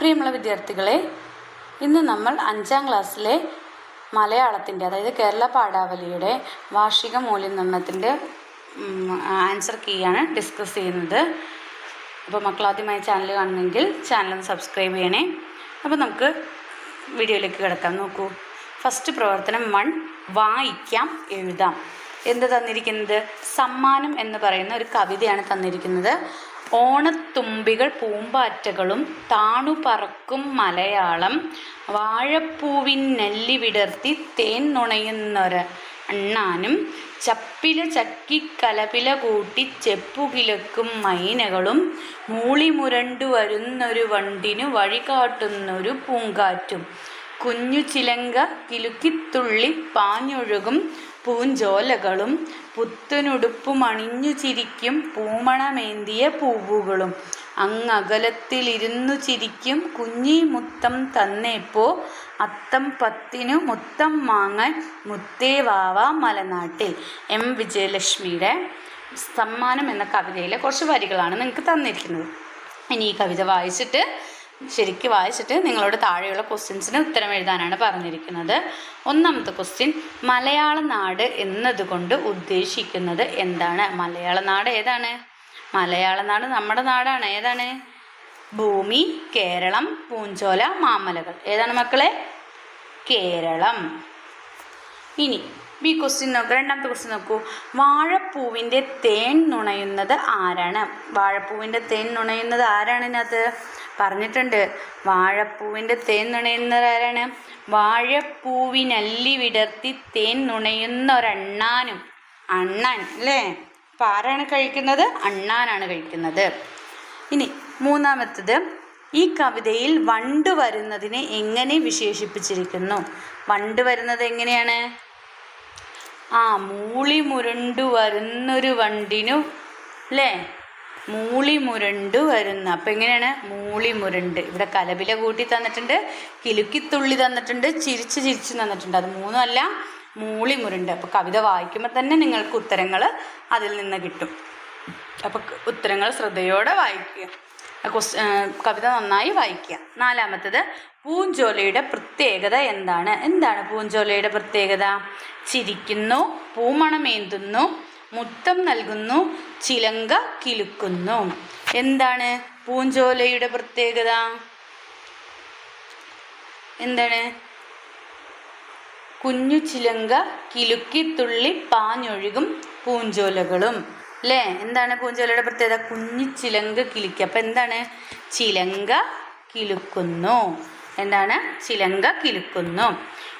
പ്രിയമുള്ള വിദ്യാർത്ഥികളെ, ഇന്ന് നമ്മൾ 5ാം ക്ലാസ്സിലെ മലയാളത്തിൻ്റെ അതായത് കേരള പാഠാവലിയുടെ വാർഷിക മൂല്യനിർണ്ണയത്തിൻ്റെ ആൻസർ കീയാണ് ഡിസ്കസ് ചെയ്യുന്നത്. അപ്പോൾ മക്കളാദ്യമായി ചാനൽ കാണുന്നെങ്കിൽ ചാനൽ സബ്സ്ക്രൈബ് ചെയ്യണേ. അപ്പോൾ നമുക്ക് വീഡിയോയിലേക്ക് കിടക്കാം. നോക്കൂ, ഫസ്റ്റ് പ്രവർത്തനം 1, വായിക്കാം എഴുതാം. എന്ത് തന്നിരിക്കുന്നത്? സമ്മാനം എന്ന് പറയുന്ന ഒരു കവിതയാണ് തന്നിരിക്കുന്നത്. ഓണത്തുമ്പികൾ പൂമ്പാറ്റകളും താണു പറക്കും മലയാളം, വാഴപ്പൂവിൻ നെല്ലി വിടർത്തി തേൻ നുണയുന്നൊരു അണ്ണാനും, ചപ്പില ചക്കി കലപില കൂട്ടി ചെപ്പുകിലക്കും മൈനകളും, മൂളി മുരണ്ടു വരുന്നൊരു വണ്ടിനു വഴി കാട്ടുന്നൊരു പൂങ്കാറ്റും, കുഞ്ഞു ചിലങ്ക കിലുക്കിത്തുള്ളി പാഞ്ഞൊഴുകും പൂഞ്ചോലകളും, പുത്തനുടുപ്പുമണിഞ്ഞു ചിരിക്കും പൂമണമേന്തിയ പൂവുകളും, അങ്ങകലത്തിലിരുന്നു ചിരിക്കും കുഞ്ഞി മുത്തം തന്നേപ്പോ, അത്തം പത്തിനു മുത്തം വാങ്ങാൻ മുത്തേ വാവ മലനാട്ടിൽ. എം വിജയലക്ഷ്മിയുടെ സമ്മാനം എന്ന കവിതയിലെ കുറച്ച് വരികളാണ് നിങ്ങൾക്ക് തന്നിരിക്കുന്നത്. ഇനി ഈ കവിത ശരിക്കും വായിച്ചിട്ട് നിങ്ങളോട് താഴെയുള്ള ക്വസ്റ്റ്യൻസിന് ഉത്തരം എഴുതാനാണ് പറഞ്ഞിരിക്കുന്നത്. ഒന്നാമത്തെ ക്വസ്റ്റ്യൻ, മലയാള നാട് എന്നതുകൊണ്ട് ഉദ്ദേശിക്കുന്നത് എന്താണ്? മലയാള നാട് ഏതാണ്? മലയാള നാട് നമ്മുടെ നാടാണ്. ഏതാണ്? ഭൂമി, കേരളം, പൂഞ്ചോല, മാമലകൾ. ഏതാണ് മക്കളെ? കേരളം. ഇനി ബി ക്വസ്റ്റ്യൻ നോക്കൂ. രണ്ടാമത്തെ ക്വസ്റ്റ്യൻ നോക്കൂ. വാഴപ്പൂവിൻ്റെ തേൻ നുണയുന്നത് ആരാണ്? വാഴപ്പൂവിൻ്റെ തേൻ നുണയുന്നത് ആരാണ്? ഇതിനകത്ത് പറഞ്ഞിട്ടുണ്ട്. വാഴപ്പൂവിൻ്റെ തേൻ നുണയുന്നത് ആരാണ്? വാഴപ്പൂവിനല്ലി വിടർത്തി തേൻ നുണയുന്ന ഒരണ്ണാനും. അണ്ണാൻ അല്ലേ? അപ്പം ആരാണ് കഴിക്കുന്നത്? അണ്ണാനാണ് കഴിക്കുന്നത്. ഇനി മൂന്നാമത്തത്, ഈ കവിതയിൽ വണ്ട് വരുന്നതിനെ എങ്ങനെ വിശേഷിപ്പിച്ചിരിക്കുന്നു? വണ്ട് വരുന്നത് എങ്ങനെയാണ്? മൂളി മുരണ്ടു വരുന്നൊരു വണ്ടിനു അല്ലേ? മൂളി മുരണ്ടു വരുന്ന. അപ്പം എങ്ങനെയാണ്? മൂളി മുരണ്ട്. ഇവിടെ കലപില കൂട്ടി തന്നിട്ടുണ്ട്, കിലുക്കിത്തുള്ളി തന്നിട്ടുണ്ട്, ചിരിച്ച് തന്നിട്ടുണ്ട്. അത് മൂന്നുമല്ല, മൂളി മുരണ്ട്. അപ്പോൾ കവിത വായിക്കുമ്പോൾ തന്നെ നിങ്ങൾക്ക് ഉത്തരങ്ങൾ അതിൽ നിന്ന് കിട്ടും. അപ്പോൾ ഉത്തരങ്ങൾ ശ്രദ്ധയോടെ വായിക്കുക, കവിത നന്നായി വായിക്കുക. നാലാമത്തത്, പൂഞ്ചോലയുടെ പ്രത്യേകത എന്താണ്? എന്താണ് പൂഞ്ചോലയുടെ പ്രത്യേകത? ചിരിക്കുന്നു, പൂമണമേന്തുന്നു, മുത്തം നൽകുന്നു, ചിലങ്ക കിലുക്കുന്നു. എന്താണ് പൂഞ്ചോലയുടെ പ്രത്യേകത? എന്താണ്? കുഞ്ഞു ചിലങ്ക കിലുക്കിത്തുള്ളി പാഞ്ഞൊഴുകും പൂഞ്ചോലകളും അല്ലേ? എന്താണ് പൂഞ്ചോലയുടെ പ്രത്യേകത? കുഞ്ഞു ചിലങ്ക കിലുക്കി. അപ്പം എന്താണ്? ചിലങ്ക കിലുക്കുന്നു. എന്താണ്? ചിലങ്ക കിലുക്കുന്നു.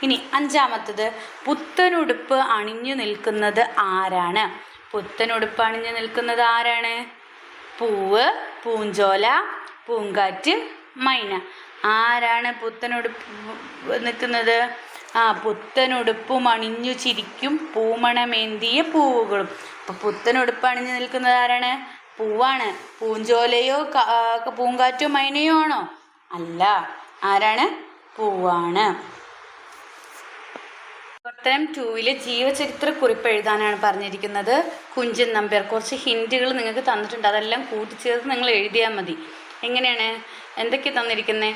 ഇനി അഞ്ചാമത്തത്, പുത്തനുടുപ്പ് അണിഞ്ഞു നിൽക്കുന്നത് ആരാണ്? പുത്തനുടുപ്പ് അണിഞ്ഞു നിൽക്കുന്നത് ആരാണ്? പൂവ്, പൂഞ്ചോല, പൂങ്കാറ്റ്, മൈന. ആരാണ് പുത്തനുടുപ്പ് നിൽക്കുന്നത്? പുത്തനുടുപ്പും അണിഞ്ഞു ചിരിക്കും പൂമണമേന്തിയ പൂവുകളും. അപ്പം പുത്തനുടുപ്പ് അണിഞ്ഞു നിൽക്കുന്നത് ആരാണ്? പൂവാണ്. പൂഞ്ചോലയോ പൂങ്കാറ്റോ മൈനയോ ആണോ? അല്ല. ആരാണ്? പൂവാണ്. പ്രവർത്തനം 2 ജീവചരിത്രക്കുറിപ്പ് എഴുതാനാണ് പറഞ്ഞിരിക്കുന്നത്. കുഞ്ചൻ നമ്പ്യാർ. കുറച്ച് ഹിൻറ്റുകൾ നിങ്ങൾക്ക് തന്നിട്ടുണ്ട്, അതെല്ലാം കൂട്ടിച്ചേർത്ത് നിങ്ങൾ എഴുതിയാൽ മതി. എങ്ങനെയാണ്? എന്തൊക്കെ തന്നിരിക്കുന്നത്?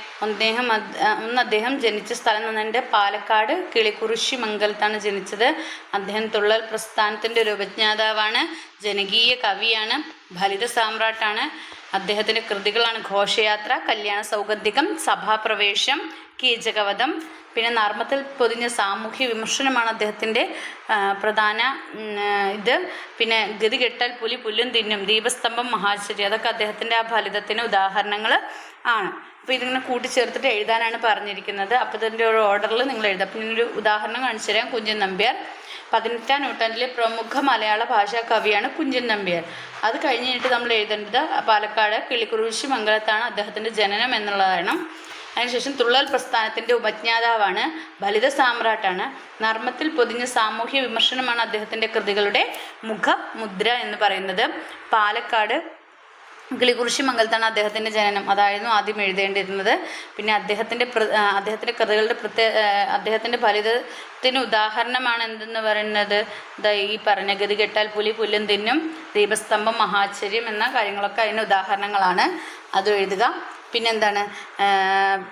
അദ്ദേഹം ജനിച്ച സ്ഥലം തന്നിട്ടുണ്ട്. പാലക്കാട് കിളിക്കുറിശി മംഗലത്താണ് ജനിച്ചത്. അദ്ദേഹം തുള്ളൽ പ്രസ്ഥാനത്തിൻ്റെ ഒരു ഉപജ്ഞാതാവാണ്, ജനകീയ കവിയാണ്, ഫലിത സാമ്രാട്ടാണ്. അദ്ദേഹത്തിൻ്റെ കൃതികളാണ് ഘോഷയാത്ര, കല്യാണ സൗഗന്ധികം, സഭാപ്രവേശം, കീചകവധം. പിന്നെ നർമ്മത്തിൽ പൊതിഞ്ഞ സാമൂഹ്യ വിമർശനമാണ് അദ്ദേഹത്തിൻ്റെ പ്രധാന ഇത്. പിന്നെ ഗതികെട്ടാൽ പുലി പുല്ലും തിന്നും, ദീപസ്തംഭം, മഹാശ്ചര്യം, അതൊക്കെ അദ്ദേഹത്തിൻ്റെ ആ ഫലിതത്തിന് ഉദാഹരണങ്ങൾ ആണ്. അപ്പോൾ ഇതിങ്ങനെ കൂട്ടിച്ചേർത്തിട്ട് എഴുതാനാണ് പറഞ്ഞിരിക്കുന്നത്. അപ്പോൾ ഇതിൻ്റെ ഒരു ഓർഡറിൽ നിങ്ങൾ എഴുതുക. അപ്പം ഞാനൊരു ഉദാഹരണം കാണിച്ചു തരാം. കുഞ്ചൻ നമ്പ്യാർ 18ാം നൂറ്റാണ്ടിലെ പ്രമുഖ മലയാള ഭാഷാ കവിയാണ് കുഞ്ചൻ നമ്പ്യാർ. അത് കഴിഞ്ഞിട്ട് നമ്മൾ എഴുതേണ്ടത് പാലക്കാട് കിളിക്കുറിശി മംഗലത്താണ് അദ്ദേഹത്തിൻ്റെ ജനനം എന്നുള്ളതാണ്. അതിനുശേഷം തുള്ളൽ പ്രസ്ഥാനത്തിൻ്റെ ഉപജ്ഞാതാവാണ്, ഫലിത സാമ്രാട്ടാണ്, നർമ്മത്തിൽ പൊതിഞ്ഞ സാമൂഹ്യ വിമർശനമാണ് അദ്ദേഹത്തിൻ്റെ കൃതികളുടെ മുഖമുദ്ര എന്ന് പറയുന്നത്. പാലക്കാട് കിളിക്കുറിശി മംഗലത്താണ് അദ്ദേഹത്തിൻ്റെ ജനനം. അതായിരുന്നു ആദ്യം എഴുതേണ്ടിയിരുന്നത്. പിന്നെ അദ്ദേഹത്തിൻ്റെ കൃതികളുടെ അദ്ദേഹത്തിൻ്റെ ഫലിതത്തിന് ഉദാഹരണമാണ് എന്തെന്ന് പറയുന്നത്? ഈ പറഞ്ഞ ഗതികെട്ടാൽ പുലി പുല്ലും തിന്നും, ദീപസ്തംഭം, മഹാശ്ചര്യം എന്ന കാര്യങ്ങളൊക്കെ അതിന് ഉദാഹരണങ്ങളാണ്. അത് എഴുതുക. പിന്നെന്താണ്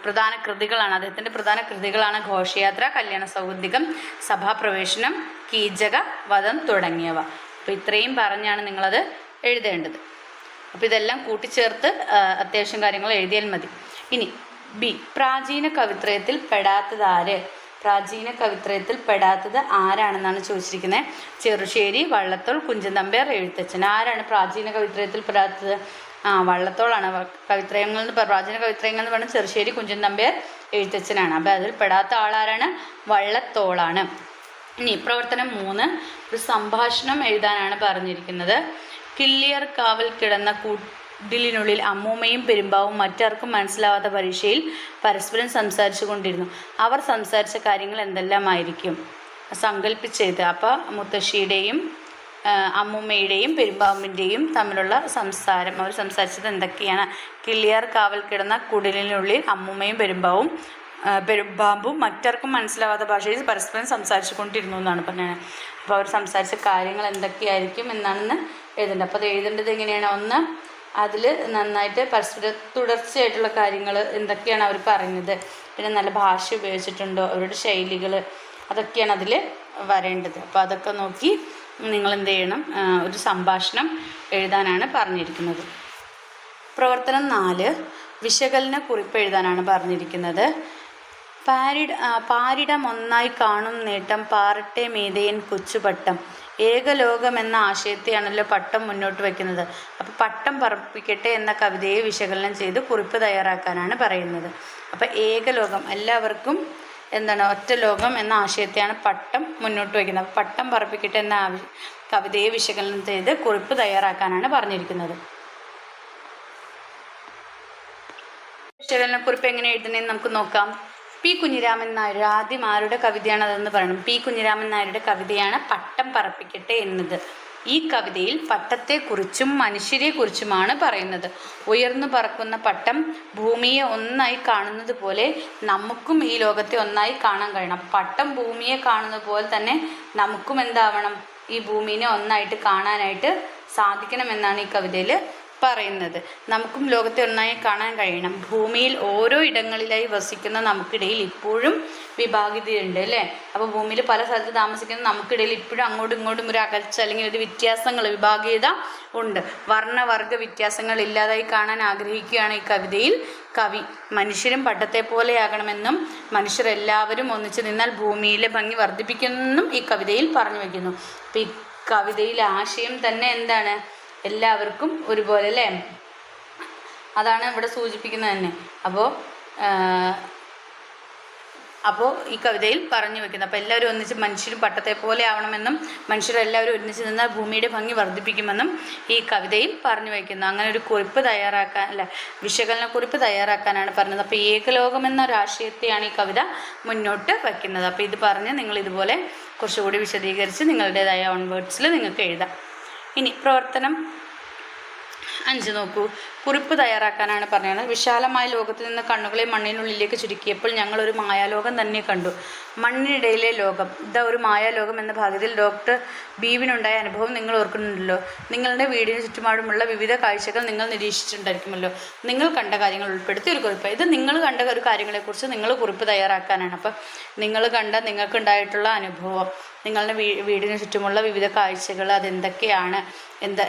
പ്രധാന കൃതികളാണ്, അദ്ദേഹത്തിൻ്റെ പ്രധാന കൃതികളാണ് ഘോഷയാത്ര, കല്യാണ സൗഗന്ധികം, സഭാപ്രവേശനം, കീചക വധം തുടങ്ങിയവ. അപ്പോൾ ഇത്രയും പറഞ്ഞാണ് നിങ്ങളത് എഴുതേണ്ടത്. അപ്പോൾ ഇതെല്ലാം കൂട്ടിച്ചേർത്ത് അത്യാവശ്യം കാര്യങ്ങൾ എഴുതിയാൽ മതി. ഇനി ബി, പ്രാചീന കവിത്രയത്തിൽ പെടാത്തത് ആര്? പ്രാചീന കവിത്രയത്തിൽ പെടാത്തത് ആരാണെന്നാണ് ചോദിച്ചിരിക്കുന്നത്. ചെറുശ്ശേരി, വള്ളത്തോൾ, കുഞ്ചൻ നമ്പ്യാർ, എഴുത്തച്ഛൻ. ആരാണ് പ്രാചീന കവിത്രയത്തിൽ പെടാത്തത്? വള്ളത്തോളാണ്. കവിത്രയങ്ങൾ എന്ന് പ്രാചീന കവിത്രയങ്ങൾ എന്ന് പറഞ്ഞാൽ ചെറുശ്ശേരി, കുഞ്ചൻ നമ്പ്യാർ, എഴുത്തച്ഛനാണ്. അപ്പോൾ അതിൽ പെടാത്ത ആളാരാണ്? വള്ളത്തോളാണ്. ഇനി പ്രവർത്തനം 3, ഒരു സംഭാഷണം എഴുതാനാണ് പറഞ്ഞിരിക്കുന്നത്. കിള്ളിയർ കാവൽ കിടന്ന കുടിലിനുള്ളിൽ അമ്മൂമ്മയും പെരുമ്പാവും മറ്റാർക്കും മനസ്സിലാവാത്ത ഭാഷയിൽ പരസ്പരം സംസാരിച്ചു കൊണ്ടിരുന്നു. അവർ സംസാരിച്ച കാര്യങ്ങൾ എന്തെല്ലാമായിരിക്കും? സങ്കല്പിച്ചെഴുതുക. അപ്പോൾ മുത്തശ്ശിയുടെയും അമ്മൂമ്മയുടെയും പെരുമ്പാമ്പിൻ്റെയും തമ്മിലുള്ള സംസാരം, അവർ സംസാരിച്ചത് എന്തൊക്കെയാണ്? കിള്ളിയാർ കാവൽ കിടന്ന കുടിലിനുള്ളിൽ അമ്മൂമ്മയും പെരുമ്പാമ്പും മറ്റാർക്കും മനസ്സിലാവാത്ത ഭാഷയിൽ പരസ്പരം സംസാരിച്ചു കൊണ്ടിരുന്നു എന്നാണ് പറഞ്ഞത്. അപ്പോൾ അവർ സംസാരിച്ച കാര്യങ്ങൾ എന്തൊക്കെയായിരിക്കും എന്നാണെന്ന് എഴുതേണ്ടത്. അപ്പോൾ അത് എഴുതേണ്ടത് എങ്ങനെയാണ്? ഒന്ന്, അതിൽ നന്നായിട്ട് പരസ്പര തുടർച്ചയായിട്ടുള്ള കാര്യങ്ങൾ എന്തൊക്കെയാണ് അവർ പറയുന്നത്, പിന്നെ നല്ല ഭാഷ ഉപയോഗിച്ചിട്ടുണ്ടോ, അവരുടെ ശൈലികൾ, അതൊക്കെയാണ് അതിൽ വരേണ്ടത്. അപ്പോൾ അതൊക്കെ നോക്കി നിങ്ങൾ എന്ത് ചെയ്യണം? ഒരു സംഭാഷണം എഴുതാനാണ് പറഞ്ഞിരിക്കുന്നത്. പ്രവർത്തനം 4, വിശകലന കുറിപ്പ് എഴുതാനാണ് പറഞ്ഞിരിക്കുന്നത്. പാരിടം ഒന്നായി കാണും നേട്ടം, പാറട്ടെ മീതയൻ കൊച്ചുപട്ടം. ഏകലോകം എന്ന ആശയത്തെയാണല്ലോ പട്ടം മുന്നോട്ട് വയ്ക്കുന്നത്. അപ്പോൾ പട്ടം പറപ്പിക്കട്ടെ എന്ന കവിതയെ വിശകലനം ചെയ്ത് കുറിപ്പ് തയ്യാറാക്കാനാണ് പറയുന്നത്. അപ്പോൾ ഏകലോകം, എല്ലാവർക്കും എന്താണ്, ഒറ്റ ലോകം എന്ന ആശയത്തെയാണ് പട്ടം മുന്നോട്ട് വയ്ക്കുന്നത്. അപ്പോൾ പട്ടം പറപ്പിക്കട്ടെ എന്ന കവിതയെ വിശകലനം ചെയ്ത് കുറിപ്പ് തയ്യാറാക്കാനാണ് പറഞ്ഞിരിക്കുന്നത്. വിശകലനക്കുറിപ്പ് എങ്ങനെ എഴുതണമെന്ന് നമുക്ക് നോക്കാം. പി കുഞ്ഞിരാമൻ നായർ, ആദ്യം ആരുടെ കവിതയാണ് അതെന്ന് പറയണം. പി കുഞ്ഞിരാമൻ നായരുടെ കവിതയാണ് പട്ടം പറപ്പിക്കട്ടെ എന്നത്. ഈ കവിതയിൽ പട്ടത്തെക്കുറിച്ചും മനുഷ്യരെക്കുറിച്ചുമാണ് പറയുന്നത്. ഉയർന്നു പറക്കുന്ന പട്ടം ഭൂമിയെ ഒന്നായി കാണുന്നത് പോലെ നമുക്കും ഈ ലോകത്തെ ഒന്നായി കാണാൻ കഴിയണം. പട്ടം ഭൂമിയെ കാണുന്നത് പോലെ തന്നെ നമുക്കും എന്താവണം? ഈ ഭൂമിനെ ഒന്നായിട്ട് കാണാനായിട്ട് സാധിക്കണമെന്നാണ് ഈ കവിതയിൽ പറയുന്നത്. നമുക്കും ലോകത്തെ ഒന്നായി കാണാൻ കഴിയണം. ഭൂമിയിൽ ഓരോ ഇടങ്ങളിലായി വസിക്കുന്ന നമുക്കിടയിൽ ഇപ്പോഴും വിഭാഗീയതയുണ്ട് അല്ലേ? അപ്പോൾ ഭൂമിയിൽ പല സ്ഥലത്ത് താമസിക്കുന്ന നമുക്കിടയിൽ ഇപ്പോഴും അങ്ങോട്ടും ഇങ്ങോട്ടും ഒരു അകൽച്ച അല്ലെങ്കിൽ ഒരു വ്യത്യാസങ്ങൾ, വിഭാഗീയത ഉണ്ട്. വർണ്ണവർഗ വ്യത്യാസങ്ങൾ ഇല്ലാതായി കാണാൻ ആഗ്രഹിക്കുകയാണ് ഈ കവിതയിൽ കവി. മനുഷ്യരും പട്ടത്തെ പോലെയാകണമെന്നും മനുഷ്യർ എല്ലാവരും ഒന്നിച്ചു നിന്നാൽ ഭൂമിയിലെ ഭംഗി വർദ്ധിപ്പിക്കുമെന്നും ഈ കവിതയിൽ പറഞ്ഞു വയ്ക്കുന്നു. അപ്പോൾ ഈ കവിതയിലെ ആശയം തന്നെ എന്താണ്? എല്ലാവർക്കും ഒരുപോലെ അല്ലേ? അതാണ് ഇവിടെ സൂചിപ്പിക്കുന്നത് തന്നെ. അപ്പോൾ ഈ കവിതയിൽ പറഞ്ഞു വയ്ക്കുന്നത്. അപ്പോൾ എല്ലാവരും ഒന്നിച്ച് മനുഷ്യരും പട്ടത്തെ പോലെ ആവണമെന്നും മനുഷ്യരെല്ലാവരും ഒന്നിച്ച് നിന്നാൽ ഭൂമിയുടെ ഭംഗി വർദ്ധിപ്പിക്കുമെന്നും ഈ കവിതയിൽ പറഞ്ഞു വയ്ക്കുന്നു. അങ്ങനെ ഒരു കുറിപ്പ് വിശകലന കുറിപ്പ് തയ്യാറാക്കാനാണ് പറഞ്ഞത്. അപ്പോൾ ഏകലോകം എന്നൊരാശയത്തെയാണ് ഈ കവിത മുന്നോട്ട് വയ്ക്കുന്നത്. അപ്പോൾ ഇത് പറഞ്ഞ് നിങ്ങൾ ഇതുപോലെ കുറച്ചുകൂടി വിശദീകരിച്ച് നിങ്ങളുടേതായ ഓൺ വേർഡ്സിൽ നിങ്ങൾക്ക് എഴുതാം. ഇനി പ്രവർത്തനം 5 നോക്കൂ. കുറിപ്പ് തയ്യാറാക്കാനാണ് പറഞ്ഞത്. വിശാലമായ ലോകത്തിൽ നിന്ന് കണ്ണുകളെ മണ്ണിനുള്ളിലേക്ക് ചുരുക്കിയപ്പോൾ ഞങ്ങളൊരു മായാലോകം തന്നെ കണ്ടു. മണ്ണിനിടയിലെ ലോകം, ഇതാ ഒരു മായാലോകം എന്ന ഭാഗത്തിൽ ഡോക്ടർ ബീവിനുണ്ടായ അനുഭവം നിങ്ങൾ ഓർക്കുന്നുണ്ടല്ലോ. നിങ്ങളുടെ വീടിന് ചുറ്റുപാടുമുള്ള വിവിധ കാഴ്ചകൾ നിങ്ങൾ നിരീക്ഷിച്ചിട്ടുണ്ടായിരിക്കുമല്ലോ. നിങ്ങൾ കണ്ട കാര്യങ്ങൾ ഉൾപ്പെടുത്തി ഒരു കുറിപ്പ്. ഇത് നിങ്ങൾ കണ്ട ഒരു കാര്യങ്ങളെക്കുറിച്ച് നിങ്ങൾ കുറിപ്പ് തയ്യാറാക്കാനാണ്. അപ്പം നിങ്ങൾക്കുണ്ടായിട്ടുള്ള അനുഭവം, നിങ്ങളുടെ വീടിന് ചുറ്റുമുള്ള വിവിധ കാഴ്ചകൾ, അതെന്തൊക്കെയാണ്,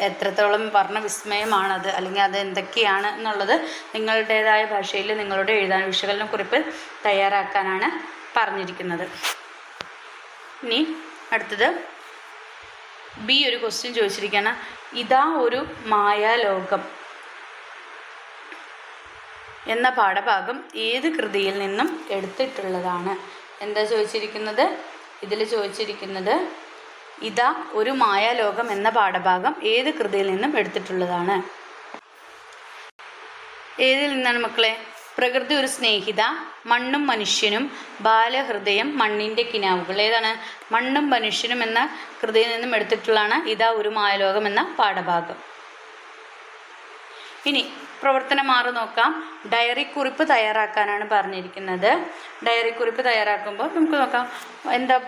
എത്രത്തോളം വർണ്ണവിസ്മയമാണത്, അല്ലെങ്കിൽ അത് എന്തൊക്കെയാണ് എന്നുള്ളത് നിങ്ങളുടേതായ ഭാഷയിൽ നിങ്ങളുടെ വിശകലന കുറിപ്പ് തയ്യാറാക്കാനാണ് പറഞ്ഞിരിക്കുന്നത്. ഇനി അടുത്തത് ബി, ഒരു ക്വസ്റ്റ്യൻ ചോദിച്ചിരിക്കുകയാണ്. ഇതാ ഒരു മായാലോകം എന്ന പാഠഭാഗം ഏത് കൃതിയിൽ നിന്നും എടുത്തിട്ടുള്ളതാണ്? എന്താ ചോദിച്ചിരിക്കുന്നത്? ഇതിൽ ചോദിച്ചിരിക്കുന്നത് ഇതാ ഒരു മായാലോകം എന്ന പാഠഭാഗം ഏത് കൃതിയിൽ നിന്നും എടുത്തിട്ടുള്ളതാണ്? ഏതിൽ നിന്നാണ് മക്കളെ? പ്രകൃതി ഒരു സ്നേഹിത, മണ്ണും മനുഷ്യനും, ബാലഹൃദയം, മണ്ണിൻ്റെ കിനാവുകൾ. ഏതാണ്? മണ്ണും മനുഷ്യനും എന്ന കൃതിയിൽ നിന്നും എടുത്തിട്ടുള്ളതാണ് ഇതാ ഒരു മായാലോകം എന്ന പാഠഭാഗം. ഇനി പ്രവർത്തനം 6 നോക്കാം. ഡയറി കുറിപ്പ് തയ്യാറാക്കാനാണ് പറഞ്ഞിരിക്കുന്നത്. ഡയറി കുറിപ്പ് തയ്യാറാക്കുമ്പോൾ നമുക്ക് നോക്കാം.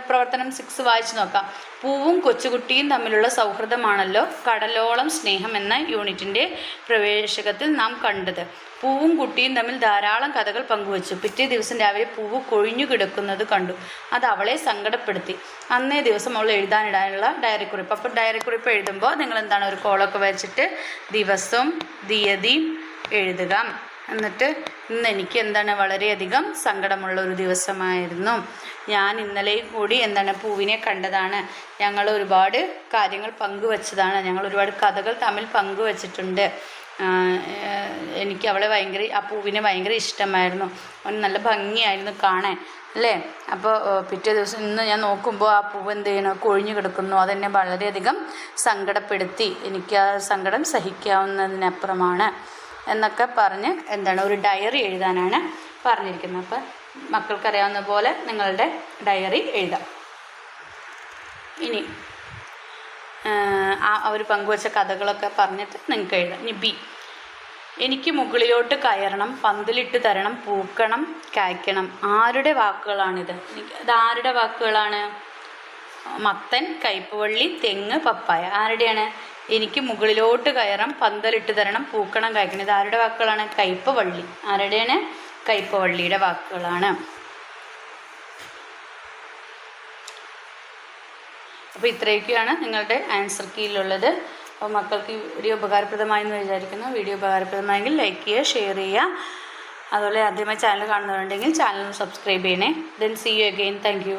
പ്രവർത്തനം 6 വായിച്ച് നോക്കാം. പൂവും കൊച്ചുകുട്ടിയും തമ്മിലുള്ള സൗഹൃദമാണല്ലോ കടലോളം സ്നേഹം എന്ന യൂണിറ്റിൻ്റെ പ്രവേശകത്തിൽ നാം കണ്ടത്. പൂവും കുട്ടിയും തമ്മിൽ ധാരാളം കഥകൾ പങ്കുവച്ചു. പിറ്റേ ദിവസം രാവിലെ പൂവ് കൊഴിഞ്ഞു കിടക്കുന്നത് കണ്ടു. അത് അവളെ സങ്കടപ്പെടുത്തി. അന്നേ ദിവസം അവൾ എഴുതാനിടാനുള്ള ഡയറി കുറിപ്പ്. അപ്പോൾ ഡയറി കുറിപ്പ് എഴുതുമ്പോൾ നിങ്ങൾ എന്താണ് ഒരു കോളൊക്കെ വെച്ചിട്ട് ദിവസവും തീയതിയും എഴുതുക. എന്നിട്ട് ഇന്ന് എനിക്ക് എന്താണ് വളരെയധികം സങ്കടമുള്ള ഒരു ദിവസമായിരുന്നു. ഞാൻ ഇന്നലെയും കൂടി എന്താണ് പൂവിനെ കണ്ടതാണ്. ഞങ്ങൾ ഒരുപാട് കാര്യങ്ങൾ പങ്കുവച്ചതാണ്. ഞങ്ങൾ ഒരുപാട് കഥകൾ തമ്മിൽ പങ്കുവച്ചിട്ടുണ്ട്. എനിക്ക് അവളെ ആ പൂവിനെ ഭയങ്കര ഇഷ്ടമായിരുന്നു. അവന് നല്ല ഭംഗിയായിരുന്നു കാണാൻ അല്ലേ. അപ്പോൾ പിറ്റേ ദിവസം ഇന്ന് ഞാൻ നോക്കുമ്പോൾ ആ പൂവ് എന്ത് ചെയ്യണം, കൊഴിഞ്ഞു കിടക്കുന്നു. അതെന്നെ വളരെയധികം സങ്കടപ്പെടുത്തി. എനിക്ക് ആ സങ്കടം സഹിക്കാവുന്നതിനപ്പുറമാണ് എന്നൊക്കെ പറഞ്ഞ് എന്താണ് ഒരു ഡയറി എഴുതാനാണ് പറഞ്ഞിരിക്കുന്നത്. അപ്പോൾ മക്കൾക്കറിയാവുന്ന പോലെ നിങ്ങളുടെ ഡയറി എഴുതാം. ഇനി അവർ പങ്കുവച്ച കഥകളൊക്കെ പറഞ്ഞിട്ട് നിങ്ങൾക്ക് എഴുതാം. ഇനി ബി, എനിക്ക് മുകളിലോട്ട് കയറണം, പന്തലിട്ട് തരണം, പൂക്കണം, കായ്ക്കണം. ആരുടെ വാക്കുകളാണിത്? ഇത് ആരുടെ വാക്കുകളാണ്? മത്തൻ, കയ്പവള്ളി, തെങ്ങ്, പപ്പായ. ആരുടെയാണ്? എനിക്ക് മുകളിലോട്ട് കയറാം, പന്തലിട്ട് തരണം, പൂക്കണം, കായ്ക്കണം. ഇത് ആരുടെ വാക്കുകളാണ്? കയ്പവള്ളി. ആരുടെയാണ്? കയ്പവള്ളിയുടെ വാക്കുകളാണ്. അപ്പോൾ ഇത്രയൊക്കെയാണ് നിങ്ങളുടെ ആൻസർ കീയിലുള്ളത്. അപ്പോൾ മക്കൾക്ക് ഈ വീഡിയോ ഉപകാരപ്രദമായെന്ന് വിചാരിക്കുന്നു. വീഡിയോ ഉപകാരപ്രദമായെങ്കിൽ ലൈക്ക് ചെയ്യുക, ഷെയർ ചെയ്യുക. അതുപോലെ ആദ്യമായി ചാനൽ കാണുന്നവരുണ്ടെങ്കിൽ ചാനൽ സബ്സ്ക്രൈബ് ചെയ്യണേ. Then see you again. Thank U.